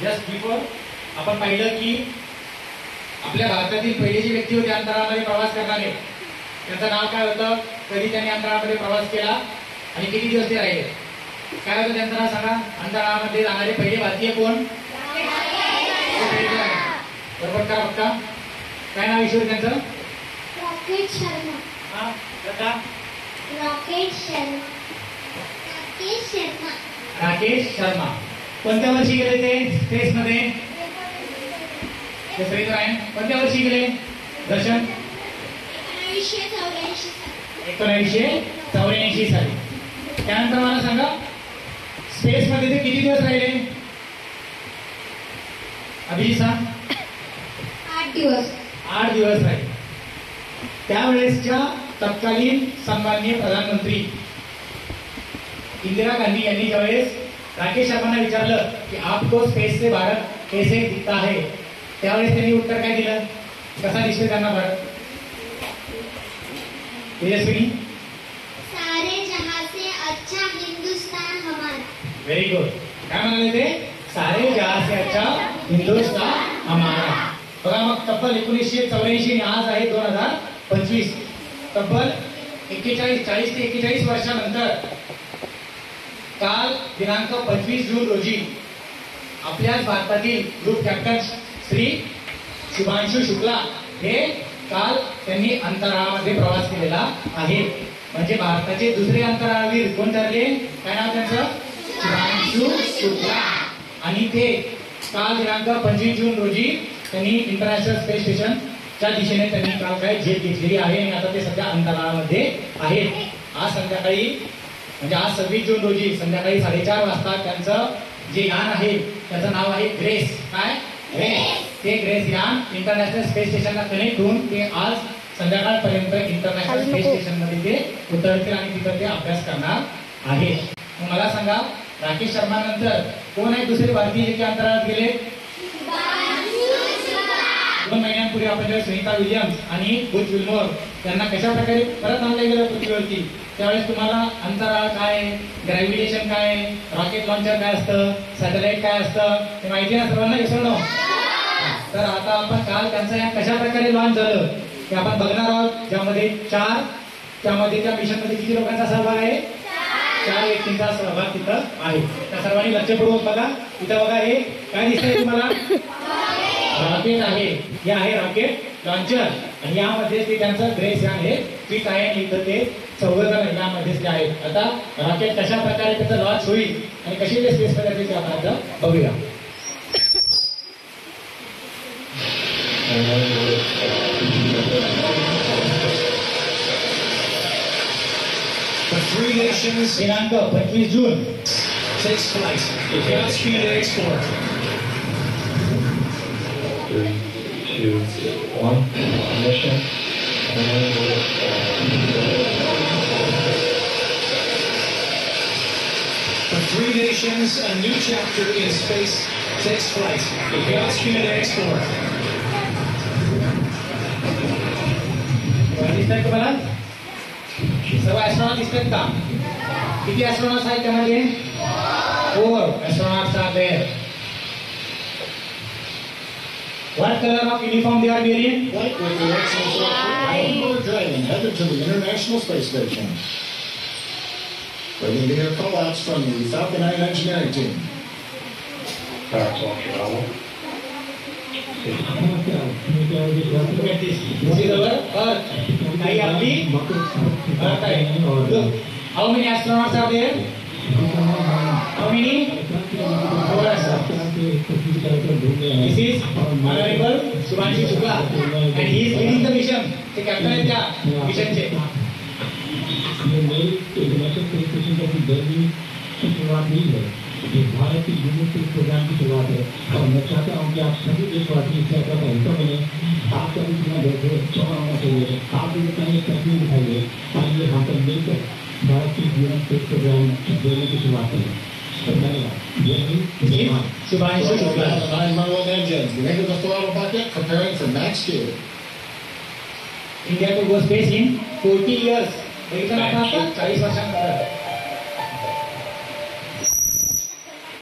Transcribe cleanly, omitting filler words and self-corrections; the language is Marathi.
जस्ट बिफोर आपण पाहिलं की आपल्या भारतातील पहिले जे व्यक्ती होते अंतराळामध्ये प्रवास करणारे, त्यांचं नाव काय होतं, कधी त्यांनी अंतराळामध्ये प्रवास केला आणि किती दिवस ते राहिले, काय होतं त्यांचं नाव सांगा. अंतराळामध्ये जाणारे पहिले भारतीय कोण? बरोबर का बघता. काय नाव ईश्वर त्यांचं? रॉकेट शर्मा. हा बघा. रॉकेट शर्मा. राकेश शर्मा. कोणत्या वर्षी गेले ते स्पेस मध्ये? कोणत्या वर्षी गेले दर्शन? 1984 साली. त्यानंतर मला सांगा स्पेस मध्ये ते किती दिवस राहिले? अभिजित सांग. 8 दिवस. 8 दिवस राहिले. त्यावेळेसच्या तत्कालीन सन्माननीय प्रधानमंत्री इंदिरा गांधी यांनी ज्यावेळेस राकेश शर्मांना विचारलं की आपको स्पेस से भारत कैसे दिखता है, त्यावेळेस त्यांनी उत्तर काय दिलं? कसा दिसतोय त्यांना भारत? तेजस्विनी. सारे जहां से अच्छा हिंदुस्तान हमारा. Very good. काय म्हणाले ते? सारे जहां से अच्छा हिंदुस्तान हमारा. बघा मग तब्बल 1984 आज आहे 2025. तब्बल 40 ते 41 वर्षानंतर काल दिनांक 25 जून रोजी आपल्याच भारतातील ग्रुप कॅप्टन श्री शुभांशु शुक्ला हे काल त्यांनी अंतराळामध्ये प्रवास केलेला आहे. म्हणजे भारताचे दुसरे अंतराळवीर कोण ठरले? काय नाव त्यांचं? शुभांशु शुक्ला. आणि ते काल दिनांक 25 जून रोजी त्यांनी इंटरनॅशनल स्पेस स्टेशनच्या दिशेने त्यांनी काल काय झेप घेतलेली आहे आणि आता ते सध्या अंतराळामध्ये आहेत. आज संध्याकाळी म्हणजे आज 26 जून रोजी संध्याकाळी 4:30 वाजता त्यांचं जे यान आहे त्याचं नाव आहे ग्रेस. काय? ग्रेस. ते ग्रेस यान इंटरनॅशनल स्पेस स्टेशनला कनेक्ट होऊन ते आज संध्याकाळपर्यंत इंटरनॅशनल स्पेस स्टेशन मध्ये ते उतरतील आणि तिथं ते अभ्यास करणार आहेत. मला सांगा राकेश शर्मा नंतर कोण आहे दुसरे भारतीय जे अंतराळात गेले? 2 महिन्यांपूर्वी आपण जेव्हा सुनीता विलियम्स आणि बुच विल्मोर यांना कशा प्रकारे परत आणलं गेलं पृथ्वीवरती, त्यावेळेस तुम्हाला अंतराळ काय, ग्रॅव्हिटेशन काय, रॉकेट लॉन्चर काय असतं, सॅटेलाइट काय असतं ते माहिती ना सर्वांना? विसरलो. तर आता आपण काल त्यांचं या कशा प्रकारे लॉन्च झालं ते आपण बघणार आहोत. ज्यामध्ये त्यामध्ये त्या मिशन मध्ये किती लोकांचा सहभाग आहे? 4 व्यक्तींचा सहभाग तिथं आहे. त्या सर्वांनी लक्षपूर्वक बघा. तिथं बघा हे काय दिसतंय तुम्हाला? रॉकेट आहे. हे आहे रॉकेट लॉन्चर आणि यामध्ये ते त्यांचं ग्रेस यान हे फिट आहे आणि इथं ते 14 जण यामध्येच ते आहेत. आता रॉकेट कशा प्रकारे त्याचं लॉन्च होईल आणि कशी ते स्पेस मध्ये ते आपण आता बघूया. दिनांक 25 जून takes flight. Godspeed export. 3, 2, 1. Ignition. For 3 nations, a new chapter in space takes flight. Godspeed export. दिसतंय तुम्हाला? सर्व ऍस्ट्रॉनॉट दिसतात का? किती ऍस्ट्रॉनॉट्स आहेत त्यामध्ये? 4 astronauts are there. What color of uniform they are wearing? White with the excellent driving headed to the International Space Station. Waiting to hear call-outs from the Falcon 9 engineering team. Power launch level. काही आपली How many astronauts are there? How many? 4 astronauts. This is Honorable Shubhanshu Shukla and he is leading the mission. ते कॅप्टन आहेत त्या मिशनचे. भारत की यूनिवर्सिटी प्रोग्राम की शुरुआत है और मैं चाहता हूँ कि आप सभी देशवासी इससे अपना हिस्सा बने. आपका भी जितना बैठे चौड़ा होना चाहिए. आप भी अपना एक तस्वीर दिखाइए. आइए हम सब मिलकर भारत की यूनिवर्सिटी प्रोग्राम देने की शुरुआत करें. धन्यवाद. जय हिंद, जय Bharat. Shubhanshu Shukla. 9 Merlin engines. We enter the throttle bucket, preparing for max Q. India to go space in 40 years. 40 वर्षांनंतर